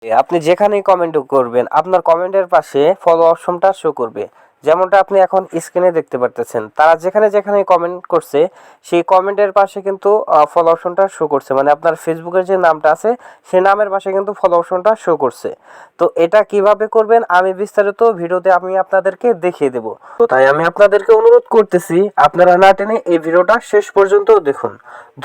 আপনি যেখানেই কমেন্ট করবেন আপনার কমেন্টের পাশে ফলো অপশনটা শো করবে। যেমনটা আপনি এখন স্ক্রিনে দেখতে পারতেছেন, তারা যেখানে যেখানে কমেন্ট করছে সেই কমেন্টের পাশে কিন্তু ফলো অপশনটা শো করছে, মানে আপনার ফেসবুকের যে নামটা আছে সেই নামের পাশে কিন্তু ফলো অপশনটা শো করছে। তো এটা কিভাবে করবেন আমি বিস্তারিত ভিডিওতে আমি আপনাদেরকে দেখিয়ে দেব। তো তাই আমি আপনাদেরকে অনুরোধ করতেছি আপনারা না টেনে এই ভিডিওটা শেষ পর্যন্ত দেখুন।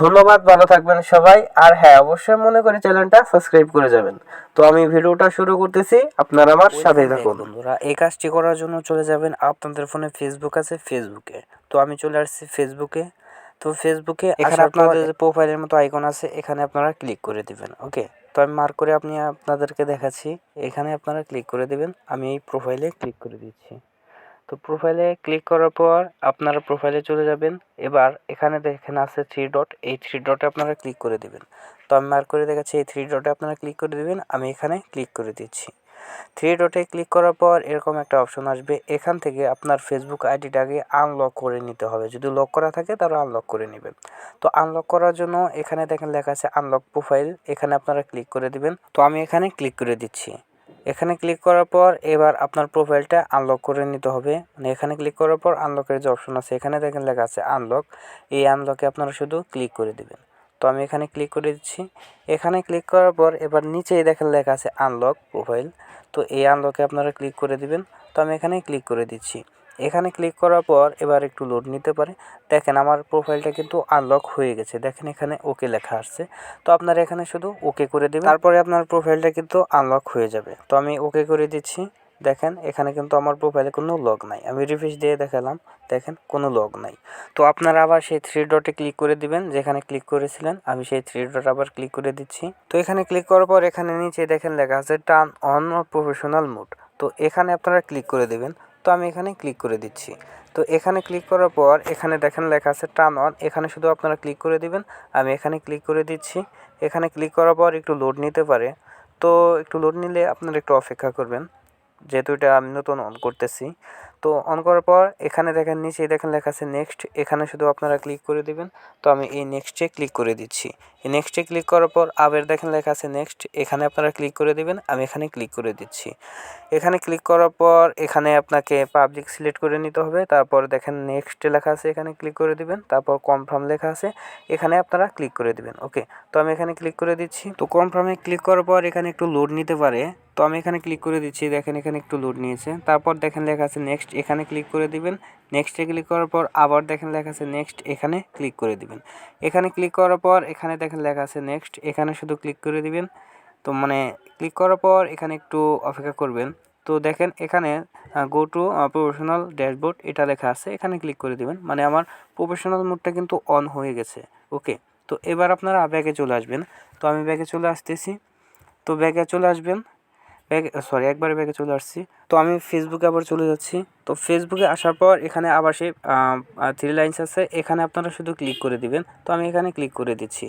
ধন্যবাদ, ভালো থাকবেন সবাই। আর হ্যাঁ, অবশ্যই মনে করে চ্যানেলটা সাবস্ক্রাইব করে যাবেন। তো আমি ভিডিওটা শুরু করতেছি, আপনারা আমার সাথেই থাকুন। বন্ধুরা, এই কাজটি করার জন্য চলে যাবেন আপনাদের ফোনে ফেসবুক আছে, ফেসবুকে। তো আমি চলে আসছি ফেসবুকে। তো ফেসবুকে এখানে আপনাদের যে প্রোফাইলের মতো আইকন আছে এখানে আপনারা ক্লিক করে দিবেন। ওকে, তো আমি মার্ক করে আপনাদেরকে দেখাচ্ছি। এখানে আপনারা ক্লিক করে দিবেন। আমি এই প্রোফাইলে ক্লিক করে দিচ্ছি। তো প্রোফাইলে ক্লিক করার পর আপনারা প্রোফাইলে চলে যাবেন। এবার এখানে দেখেন আছে থ্রি ডট, এই থ্রি ডটে আপনারা ক্লিক করে দিবেন। তো আমি মার্ক করে দেখাচ্ছি, এই থ্রি ডটে আপনারা ক্লিক করে দিবেন। আমি এখানে ক্লিক করে দিচ্ছি। থ্রি ডটে ক্লিক করার পর এরকম একটা অপশন আসবে। এখান থেকে আপনার ফেসবুক আইডিটাকে আনলক করে নিতে হবে। যদি লক করা থাকে তাহলে আনলক করে নেবেন। তো আনলক করার জন্য এখানে দেখেন লেখা আছে আনলক প্রোফাইল, এখানে আপনারা ক্লিক করে দিবেন। তো আমি এখানে ক্লিক করে দিচ্ছি। এখানে ক্লিক করার পর এবার আপনার প্রোফাইলটা আনলক করে নিতে হবে। মানে এখানে ক্লিক করার পর আনলকের যে অপশন আছে এখানে দেখেন লেখা আছে আনলক, এই আনলকে আপনারা শুধু ক্লিক করে দিবেন। তো আমি এখানে ক্লিক করে দিচ্ছি। এখানে ক্লিক করার পর এবার নিচেই দেখেন লেখা আছে আনলক প্রোফাইল, তো এই আনলকে আপনারা ক্লিক করে দিবেন। তো আমি এখানে ক্লিক করে দিচ্ছি। এখানে ক্লিক করার পর এবার একটু লোড নিতে পারে। দেখেন আমার প্রোফাইলটা কিন্তু আনলক হয়ে গেছে, দেখেন এখানে ওকে লেখা আসছে। তো আপনারা এখানে শুধু ওকে করে দেবেন, তারপরে আপনার প্রোফাইলটা কিন্তু আনলক হয়ে যাবে। তো আমি ওকে করে দিচ্ছি। দেখেন এখানে কিন্তু আমার প্রোফাইলে কোনো লগ নাই। আমি রিফ্রেশ দিয়ে দেখালাম, দেখেন কোনো লগ নাই। তো আপনারা আবার সেই থ্রি ডটে ক্লিক করে দিবেন যেখানে ক্লিক করেছিলেন। আমি সেই থ্রি ডট আবার ক্লিক করে দিচ্ছি। তো এখানে ক্লিক করার পর এখানে নিচে দেখেন লেখা আছে টার্ন অন প্রফেশনাল মোড, তো এখানে আপনারা ক্লিক করে দেবেন। তো আমি এখানে ক্লিক করে দিচ্ছি। তো এখানে ক্লিক করার পর এখানে দেখেন লেখা আছে টার্ন অন, এখানে শুধু আপনারা ক্লিক করে দিবেন। আমি এখানে ক্লিক করে দিচ্ছি। এখানে ক্লিক করার পর একটু লোড নিতে পারে, তো একটু লোড নিলে আপনারা একটু অপেক্ষা করবেন, যেহেতু এটা আমি নতুন অন করতেছি। তো অন করার পর এখানে দেখেন নিচে দেখেন লেখা আছে নেক্সট, এখানে শুধু আপনারা ক্লিক করে দিবেন। তো আমি এই নেক্সটে ক্লিক করে দিচ্ছি। এই নেক্সটে ক্লিক করার পর আবার দেখেন লেখা আছে নেক্সট, এখানে আপনারা ক্লিক করে দিবেন। আমি এখানে ক্লিক করে দিচ্ছি। এখানে ক্লিক করার পর এখানে আপনাকে পাবলিক সিলেক্ট করে নিতে হবে। তারপর দেখেন নেক্সট লেখা আছে, এখানে ক্লিক করে দিবেন। তারপর কনফার্ম লেখা আছে, এখানে আপনারা ক্লিক করে দিবেন। ওকে, তো আমি এখানে ক্লিক করে দিচ্ছি। তো কনফার্মে ক্লিক করার পর এখানে একটু লোড নিতে পারে, তো আমি এখানে ক্লিক করে দিচ্ছি। দেখেন এখানে একটু লোড নিয়েছে। তারপর দেখেন লেখা আছে নেক্সট, এখানে ক্লিক করে দিবেন। নেক্সটে ক্লিক করার পর আবার দেখেন লেখা আছে নেক্সট, এখানে ক্লিক করে দিবেন। এখানে ক্লিক করার পর এখানে দেখেন লেখা আছে নেক্সট, এখানে শুধু ক্লিক করে দিবেন। তো মানে ক্লিক করার পর এখানে একটু অপেক্ষা করবেন। তো দেখেন এখানে গো টু প্রফেশনাল ড্যাশবোর্ড এটা লেখা আছে, এখানে ক্লিক করে দিবেন। মানে আমার প্রফেশনাল মোডটা কিন্তু অন হয়ে গেছে। ওকে, তো এবার আপনারা ব্যাগে চলে আসবেন। তো আমি ব্যাগে চলে আসতেছি। তো ব্যাগে চলে আসবেন, একবারে ব্যাগে চলে আসছি। তো আমি ফেসবুকে আবার চলে যাচ্ছি। তো ফেসবুকে আসার পর এখানে আবার সেই থ্রি লাইন্স আছে, এখানে আপনারা শুধু ক্লিক করে দিবেন। তো আমি এখানে ক্লিক করে দিচ্ছি।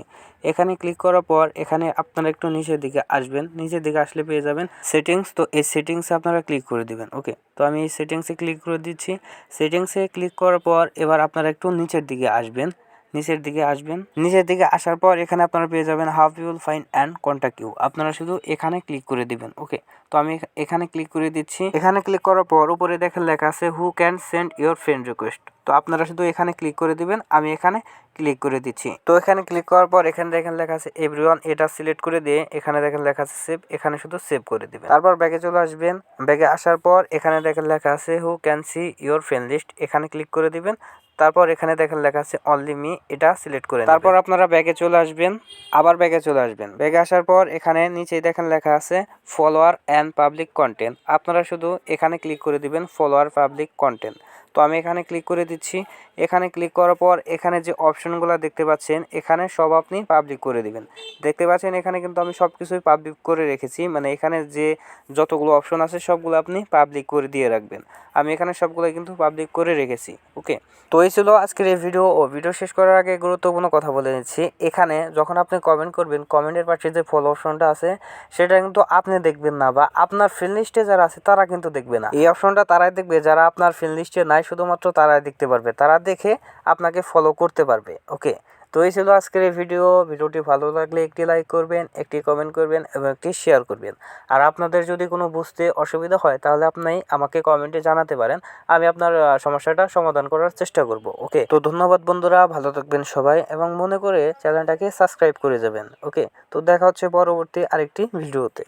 এখানে ক্লিক করার পর এখানে আপনারা একটু নিচের দিকে আসবেন, নিচের দিকে আসলে পেয়ে যাবেন সেটিংস। তো এই সেটিংসে আপনারা ক্লিক করে দিবেন। ওকে, তো আমি এই সেটিংসে ক্লিক করে দিচ্ছি। সেটিংসে ক্লিক করার পর এবার আপনারা একটু নিচের দিকে আসবেন, নিচের দিকে আসবেন। নিচের দিকে আসার পর এখানে আপনারা পেয়ে যাবেন how people find and contact you, আপনারা শুধু এখানে ক্লিক করে দিবেন। ওকে, তো আমি এখানে ক্লিক করে দিচ্ছি। এখানে ক্লিক করার পর উপরে দেখেন লেখা আছে who can send your friend request, তো আপনারা শুধু এখানে ক্লিক করে দিবেন। আমি এখানে ক্লিক করে দিচ্ছি। তো এখানে ক্লিক করার পর এখানে দেখেন লেখা আছে এভরিওয়ান, এটা সিলেক্ট করে দিয়ে এখানে দেখেন লেখা আছে সেভ, এখানে শুধু সেভ করে দিবেন। তারপর ব্যাগে চলে আসবেন। ব্যাগে আসার পর এখানে দেখেন লেখা আছে who can see your friend list, এখানে ক্লিক করে দিবেন। তারপর এখানে দেখেন লেখা আছে অনলি মি, এটা সিলেক্ট করে তারপর আপনারা ব্যাগে চলে আসবেন। আবার ব্যাগে চলে আসবেন। ব্যাগে আসার পর এখানে নিচেই দেখেন লেখা আছে ফলোয়ার অ্যান্ড পাবলিক কন্টেন্ট, আপনারা শুধু এখানে ক্লিক করে দিবেন ফলোয়ার পাবলিক কন্টেন্ট। তো আমি এখানে ক্লিক করে দিচ্ছি। এখানে ক্লিক করার পর এখানে যে অপশনগুলো দেখতে পাচ্ছেন এখানে সব আপনি পাবলিক করে দিবেন। দেখতে পাচ্ছেন এখানে কিন্তু আমি সব কিছুই পাবলিক করে রেখেছি, মানে এখানে যে যতগুলো অপশন আছে সবগুলো আপনি পাবলিক করে দিয়ে রাখবেন। আমি এখানে সবগুলো কিন্তু পাবলিক করে রেখেছি। ওকে, তো এই ছিল আজকের এই ভিডিও। ভিডিও শেষ করার আগে গুরুত্বপূর্ণ কথা বলে নিচ্ছি, এখানে যখন আপনি কমেন্ট করবেন কমেন্টের পাশে যে ফলো অপশনটা আছে সেটা কিন্তু আপনি দেখবেন না, বা আপনার ফ্রেন্ড লিস্টে যারা আছে তারা কিন্তু দেখবে না। এই অপশনটা তারাই দেখবে যারা আপনার ফ্রেন্ড লিস্টে নাই, শুধুমাত্র তারাই দেখতে পারবে, তারা দেখে আপনাকে ফলো করতে পারবে। ওকে, তো এই ছিল আজকের এই ভিডিওটি ভালো লাগলে একটি লাইক করবেন, একটি কমেন্ট করবেন এবং একটি শেয়ার করবেন। আর আপনাদের যদি কোনো বুঝতে অসুবিধা হয় তাহলে আপনি আমাকে কমেন্টে জানাতে পারেন, আমি আপনার সমস্যাটা সমাধান করার চেষ্টা করব। ওকে, তো ধন্যবাদ বন্ধুরা, ভালো থাকবেন সবাই এবং মনে করে চ্যানেলটাকে সাবস্ক্রাইব করে যাবেন। ওকে, তো দেখা হচ্ছে পরবর্তী আরেকটি ভিডিওতে।